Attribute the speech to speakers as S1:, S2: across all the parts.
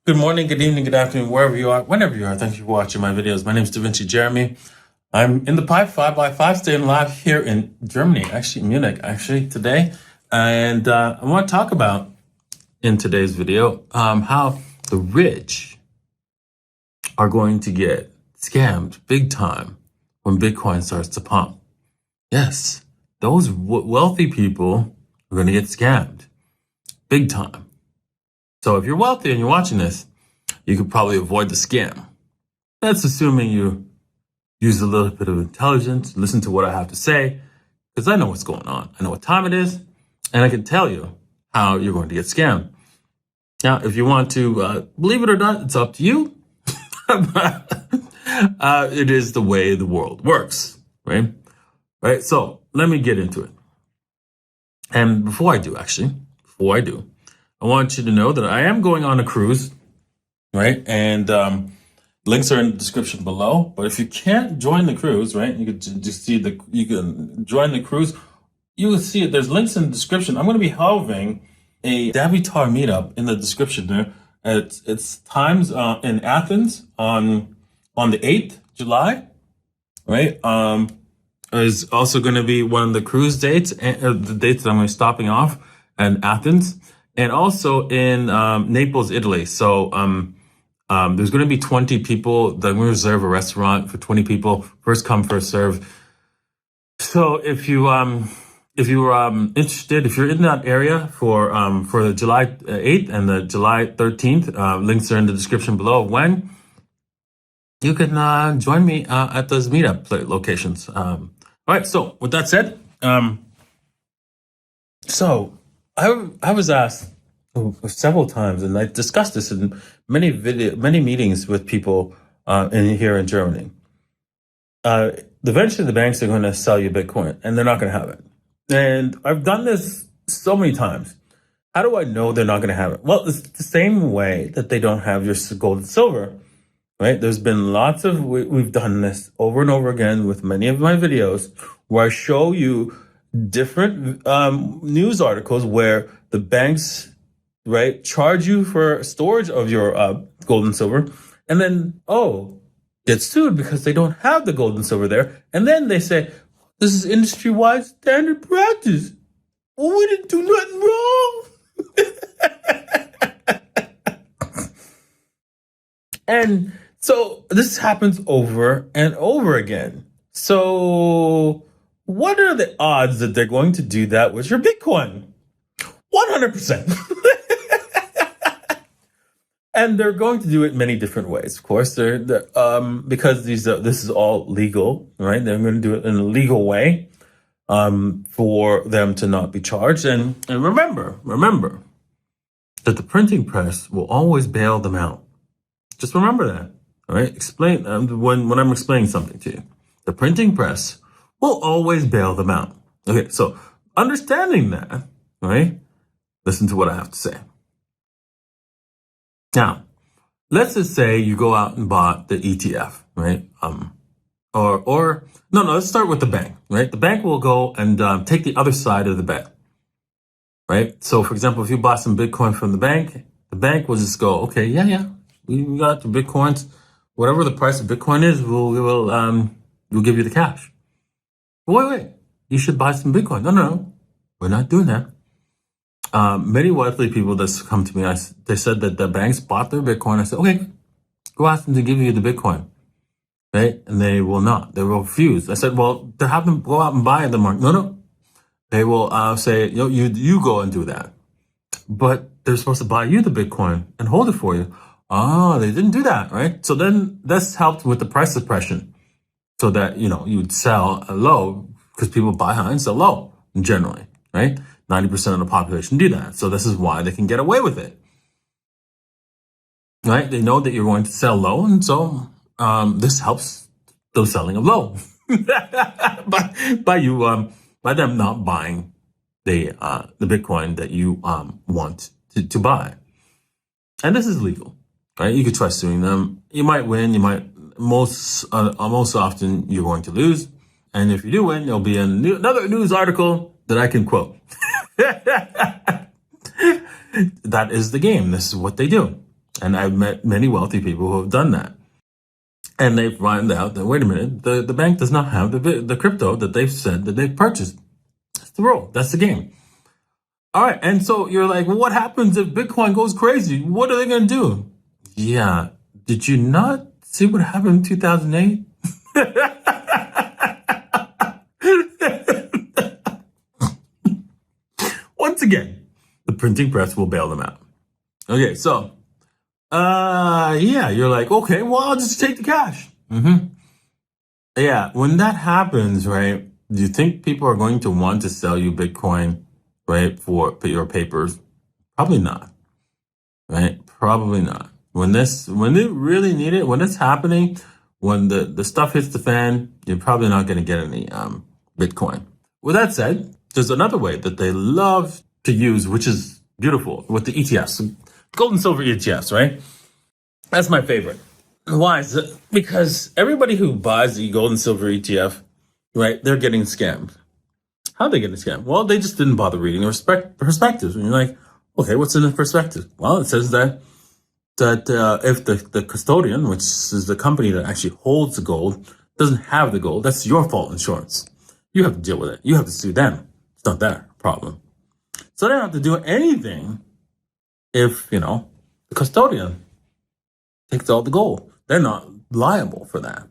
S1: Good morning, good evening, good afternoon, wherever you are, whenever you are. Thank you for watching my videos. My name is Davinci Jeremy. I'm in the Pi 5x5 staying live here in Germany, actually Munich, today. And I want to talk about in today's video how the rich are going to get scammed big time when Bitcoin starts to pump. Yes, those wealthy people are going to get scammed big time. So if you're wealthy and you're watching this, you could probably avoid the scam. That's assuming you use a little bit of intelligence, listen to what I have to say, because I know what's going on. I know what time it is, and I can tell you how you're going to get scammed. Now, if you want to believe it or not, it's up to you. It is the way the world works, right? Right. So let me get into it. And before I do, I want you to know that I am going on a cruise, right? And links are in the description below. But if you can't join the cruise, right, you can just see you can join the cruise. You will see it. There's links in the description. I'm going to be having a Davitar Meetup in the description there. It's times in Athens on the 8th July, right? Is also going to be one of the cruise dates, the dates that I'm going to be stopping off in Athens, and also in Naples, Italy. So there's going to be 20 people. Then we reserve a restaurant for 20 people. First come, first serve. So if you're interested, if you're in that area for the July 8th and the July 13th, links are in the description below. When you can join me at those meetup locations. All right. So with that said, so I was asked several times, and I discussed this in many meetings with people here in Germany. Eventually, the banks are going to sell you Bitcoin, and they're not going to have it. And I've done this so many times. How do I know they're not going to have it? Well, it's the same way that they don't have your gold and silver, right? There's been we've done this over and over again with many of my videos where I show you different news articles where the banks, right, charge you for storage of your gold and silver, and then, get sued because they don't have the gold and silver there. And then they say, this is industry-wide standard practice. Well, we didn't do nothing wrong. And so this happens over and over again. So what are the odds that they're going to do that with your Bitcoin? 100%. And they're going to do it many different ways, of course. Because this is all legal, right? They're going to do it in a legal way for them to not be charged. And remember that the printing press will always bail them out. Just remember that, all right? Explain when I'm explaining something to you. The printing press will always bail them out. Okay, so understanding that, right? Listen to what I have to say. Now, let's just say you go out and bought the ETF, right? Let's start with the bank, right? The bank will go and take the other side of the bet, right? So, for example, if you bought some Bitcoin from the bank will just go, okay, we got the Bitcoins, whatever the price of Bitcoin is, we'll give you the cash. But wait, you should buy some Bitcoin. No, we're not doing that. Many wealthy people that come to me, they said that the banks bought their Bitcoin. I said, okay, go ask them to give you the Bitcoin, right? And they will not. They will refuse. I said, well, to have them go out and buy the market. No. They will say, you go and do that. But they're supposed to buy you the Bitcoin and hold it for you. Oh, they didn't do that, right? So then this helped with the price suppression so that, you would sell low because people buy high and sell low generally, right? 90% of the population do that. So this is why they can get away with it, right? They know that you're going to sell low. And so this helps the selling of low by them not buying the Bitcoin that you want to buy. And this is legal, right? You could try suing them. You might win. You might most often you're going to lose. And if you do win, there'll be another news article that I can quote. That is the game. This is what they do. And I've met many wealthy people who have done that. And they find out that, wait a minute, the bank does not have the crypto that they've said that they've purchased. That's the rule. That's the game. All right. And so you're like, well, what happens if Bitcoin goes crazy? What are they going to do? Yeah. Did you not see what happened in 2008? Once again, the printing press will bail them out. Okay. So, yeah, you're like, okay, well, I'll just take the cash. Yeah. When that happens, right? Do you think people are going to want to sell you Bitcoin, right, for your papers? Probably not, right? Probably not. When they really need it, when it's happening, when the stuff hits the fan, you're probably not going to get any Bitcoin. With that said, there's another way that they love to use, which is beautiful, with the ETFs, gold and silver ETFs, right? That's my favorite. Why is it? Because everybody who buys the gold and silver ETF, right, they're getting scammed. How are they getting scammed? Well, they just didn't bother reading the perspectives. And you're like, okay, what's in the perspective? Well, it says that if the custodian, which is the company that actually holds the gold, doesn't have the gold, that's your fault insurance. You have to deal with it. You have to sue them. It's not their problem. So they don't have to do anything if, the custodian takes all the gold. They're not liable for that.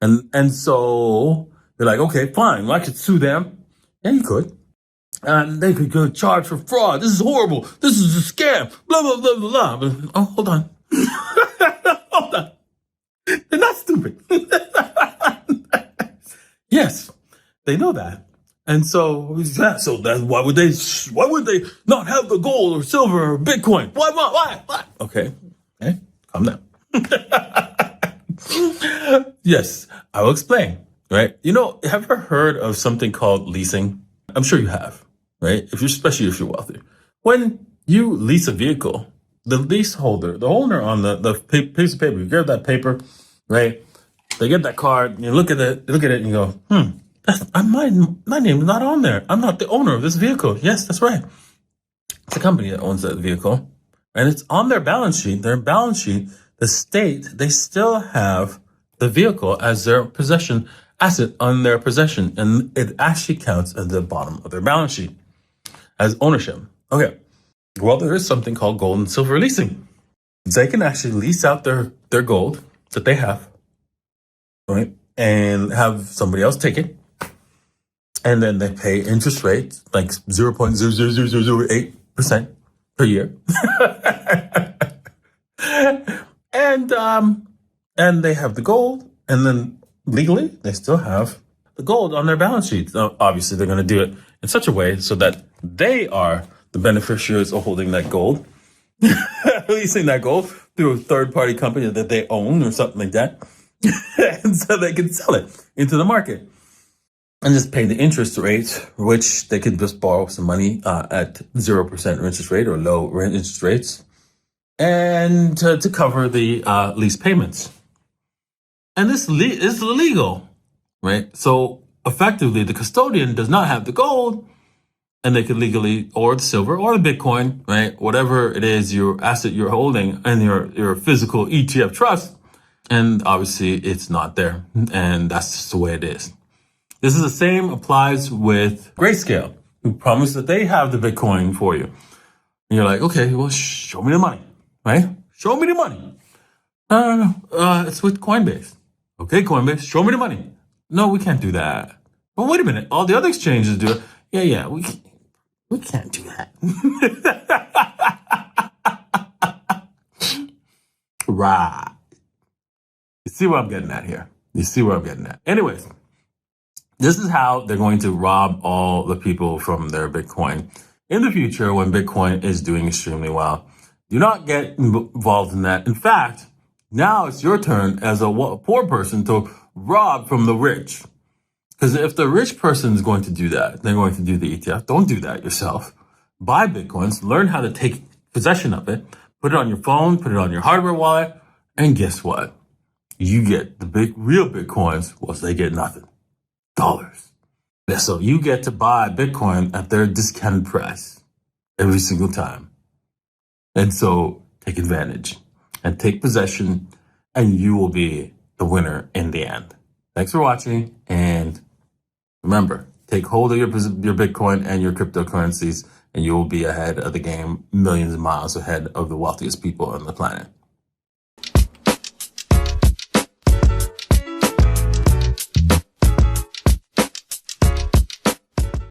S1: And so they're like, okay, fine. Well, I could sue them. Yeah, you could. And they could go charge for fraud. This is horrible. This is a scam. Blah, blah, blah, blah, blah. But, oh, hold on. Hold on. They're not stupid. Yes, they know that. And so that's why would they not have the gold or silver or Bitcoin? Why? Okay, calm down. Yes, I will explain, right? Have you ever heard of something called leasing? I'm sure you have, right? Especially if you're wealthy. When you lease a vehicle, the leaseholder, the owner on the piece of paper, you grab that paper, right? They get that card, you look at it and you go, my name is not on there. I'm not the owner of this vehicle. Yes, that's right. It's a company that owns that vehicle. And it's on their balance sheet. Their balance sheet, the state, they still have the vehicle as their asset on their possession. And it actually counts at the bottom of their balance sheet as ownership. Okay. Well, there is something called gold and silver leasing. They can actually lease out their gold that they have, right? And have somebody else take it. And then they pay interest rates like 0.00008% per year. And they have the gold, and then legally they still have the gold on their balance sheets. Now, obviously, they're going to do it in such a way so that they are the beneficiaries of holding that gold, leasing that gold through a third-party company that they own or something like that, and so they can sell it into the market. And just pay the interest rate, which they could just borrow some money at 0% interest rate or low interest rates, and to cover the lease payments. And this is illegal, right? So effectively, the custodian does not have the gold, and they could legally, or the silver, or the Bitcoin, right? Whatever it is, your asset you're holding in your physical ETF trust, and obviously it's not there, and that's just the way it is. This is the same applies with Grayscale, who promise that they have the Bitcoin for you. And you're like, okay, well, show me the money, right? Show me the money. No. It's with Coinbase. Okay, Coinbase, show me the money. No, we can't do that. But wait a minute, all the other exchanges do it. Yeah, we can't do that. Right. You see what I'm getting at here? Anyways. This is how they're going to rob all the people from their Bitcoin in the future when Bitcoin is doing extremely well. Do not get involved in that. In fact, now it's your turn as a poor person to rob from the rich. Because if the rich person is going to do that, they're going to do the ETF. Don't do that yourself. Buy Bitcoins, learn how to take possession of it, put it on your phone, put it on your hardware wallet, and guess what? You get the real Bitcoins, whilst they get nothing. Dollars. So you get to buy Bitcoin at their discounted price every single time. And so take advantage. and take possession, and you will be the winner in the end. Thanks for watching, and remember, take hold of your Bitcoin and your cryptocurrencies, and you will be ahead of the game, millions of miles ahead of the wealthiest people on the planet.